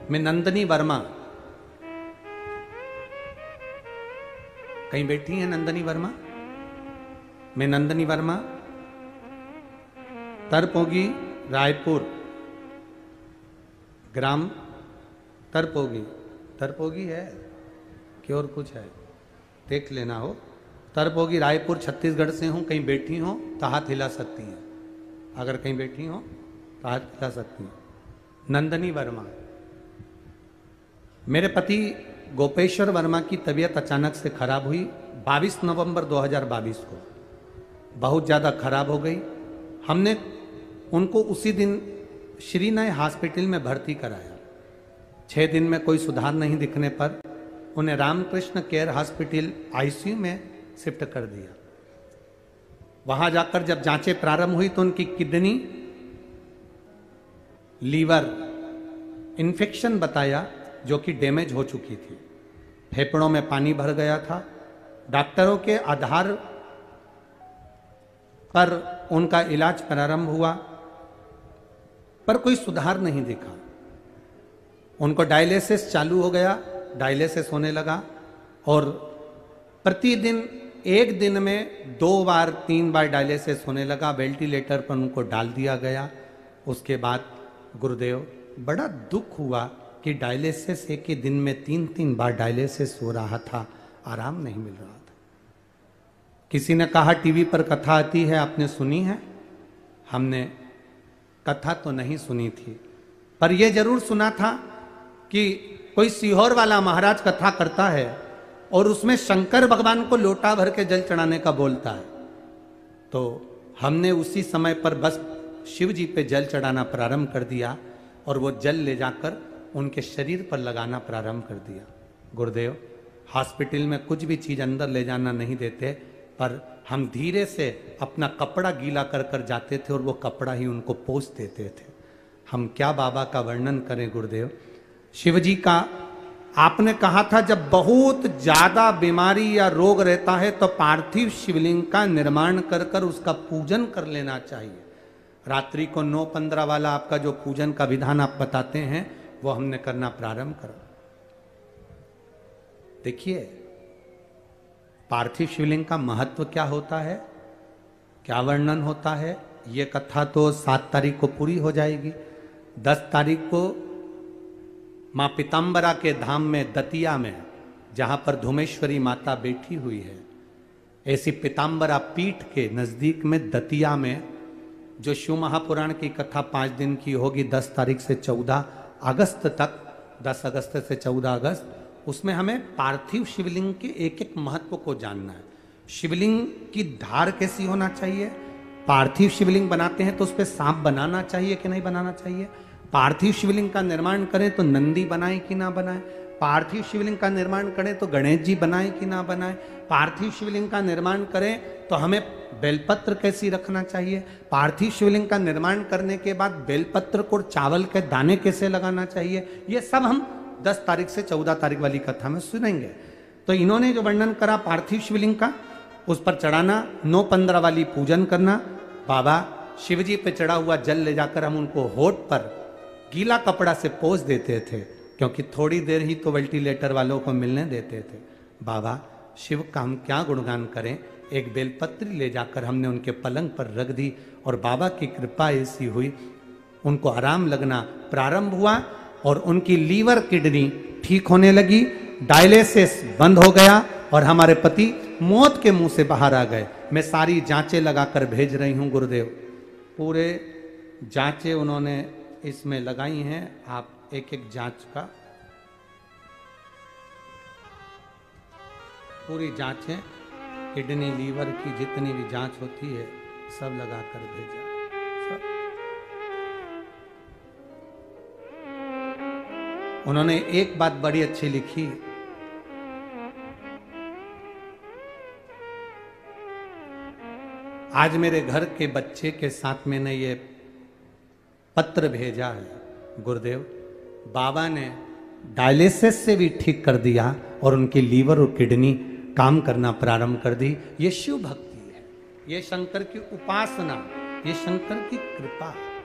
मैं नंदनी वर्मा, कहीं बैठी हैं नंदनी वर्मा? मैं नंदनी वर्मा, तरपोगी रायपुर, ग्राम तरपोगी, तरपोगी है कि और कुछ है, देख लेना हो। तरपोगी रायपुर छत्तीसगढ़ से हूं। कहीं बैठी हो तो हाथ हिला सकती हैं, अगर कहीं बैठी हो तो हाथ हिला सकती हैं। नंदनी वर्मा। मेरे पति गोपेश्वर वर्मा की तबीयत अचानक से खराब हुई 22 नवंबर 2022 को, बहुत ज़्यादा खराब हो गई। हमने उनको उसी दिन श्रीनय हॉस्पिटल में भर्ती कराया। 6 दिन में कोई सुधार नहीं दिखने पर उन्हें रामकृष्ण केयर हॉस्पिटल आईसीयू में शिफ्ट कर दिया। वहां जाकर जब जांचें प्रारंभ हुई तो उनकी किडनी, लीवर इन्फेक्शन बताया जो कि डैमेज हो चुकी थी। फेफड़ों में पानी भर गया था। डॉक्टरों के आधार पर उनका इलाज प्रारंभ हुआ पर कोई सुधार नहीं दिखा। उनको डायलिसिस चालू हो गया, डायलिसिस होने लगा और प्रतिदिन एक दिन में 2 बार 3 बार डायलिसिस होने लगा। वेंटिलेटर पर उनको डाल दिया गया। उसके बाद गुरुदेव बड़ा दुख हुआ कि डायलिसिस एक ही दिन में 3-3 बार डायलिसिस हो रहा था, आराम नहीं मिल रहा था। किसी ने कहा टीवी पर कथा आती है, आपने सुनी है? हमने कथा तो नहीं सुनी थी, पर यह जरूर सुना था कि कोई सीहोर वाला महाराज कथा करता है और उसमें शंकर भगवान को लोटा भर के जल चढ़ाने का बोलता है। तो हमने उसी समय पर बस शिव जी पे जल चढ़ाना प्रारंभ कर दिया और वो जल ले जाकर उनके शरीर पर लगाना प्रारंभ कर दिया। गुरुदेव हॉस्पिटल में कुछ भी चीज अंदर ले जाना नहीं देते, पर हम धीरे से अपना कपड़ा गीला कर कर जाते थे और वो कपड़ा ही उनको पोंछ देते थे। हम क्या बाबा का वर्णन करें गुरुदेव। शिव जी का आपने कहा था जब बहुत ज्यादा बीमारी या रोग रहता है तो पार्थिव शिवलिंग का निर्माण कर कर उसका पूजन कर लेना चाहिए। रात्रि को 9:15 वाला आपका जो पूजन का विधान आप बताते हैं वो हमने करना प्रारंभ करा। देखिए पार्थिव शिवलिंग का महत्व क्या होता है, क्या वर्णन होता है। ये कथा तो 7 तारीख को पूरी हो जाएगी। 10 तारीख को मां पीताम्बरा के धाम में दतिया में, जहां पर धुमेश्वरी माता बैठी हुई है, ऐसी पीताम्बरा पीठ के नजदीक में दतिया में जो शिव महापुराण की कथा 5 दिन की होगी 10 तारीख से 14 अगस्त तक, 10 अगस्त से 14 अगस्त, उसमें हमें पार्थिव शिवलिंग के एक एक महत्व को जानना है। शिवलिंग की धार कैसी होना चाहिए, पार्थिव शिवलिंग बनाते हैं तो उस पर सांप बनाना चाहिए कि नहीं बनाना चाहिए, पार्थिव शिवलिंग का निर्माण करें तो नंदी बनाए कि ना बनाए, पार्थिव शिवलिंग का निर्माण करें तो गणेश जी बनाए कि ना बनाए, पार्थिव शिवलिंग का निर्माण करें तो हमें बेलपत्र कैसी रखना चाहिए, पार्थिव शिवलिंग का निर्माण करने के बाद बेलपत्र को चावल के दाने कैसे लगाना चाहिए, ये सब हम 10 तारीख से 14 तारीख वाली कथा में सुनेंगे। तो इन्होंने जो वर्णन करा पार्थिव शिवलिंग का, उस पर चढ़ाना, 9:15 वाली पूजन करना, बाबा शिव जी पे चढ़ा हुआ जल ले जाकर हम उनको होठ पर गीला कपड़ा से पोंछ देते थे, क्योंकि थोड़ी देर ही तो वेंटिलेटर वालों को मिलने देते थे। बाबा शिव का हम क्या गुणगान करें। एक बेलपत्री ले जाकर हमने उनके पलंग पर रख दी और बाबा की कृपा ऐसी हुई, उनको आराम लगना प्रारंभ हुआ और उनकी लीवर किडनी ठीक होने लगी, डायलिसिस बंद हो गया और हमारे पति मौत के मुंह से बाहर आ गए। मैं सारी जांचें लगाकर भेज रही हूं गुरुदेव, पूरे जांचें उन्होंने इसमें लगाई हैं। आप एक एक जांच का पूरी जांचें, किडनी लीवर की जितनी भी जांच होती है सब लगाकर भेजा सब। उन्होंने एक बात बड़ी अच्छी लिखी, आज मेरे घर के बच्चे के साथ मैंने ये पत्र भेजा है गुरुदेव, बाबा ने डायलिसिस से भी ठीक कर दिया और उनकी लीवर और किडनी काम करना प्रारंभ कर दी। ये शिव भक्ति है, ये शंकर की उपासना, ये शंकर की कृपा है।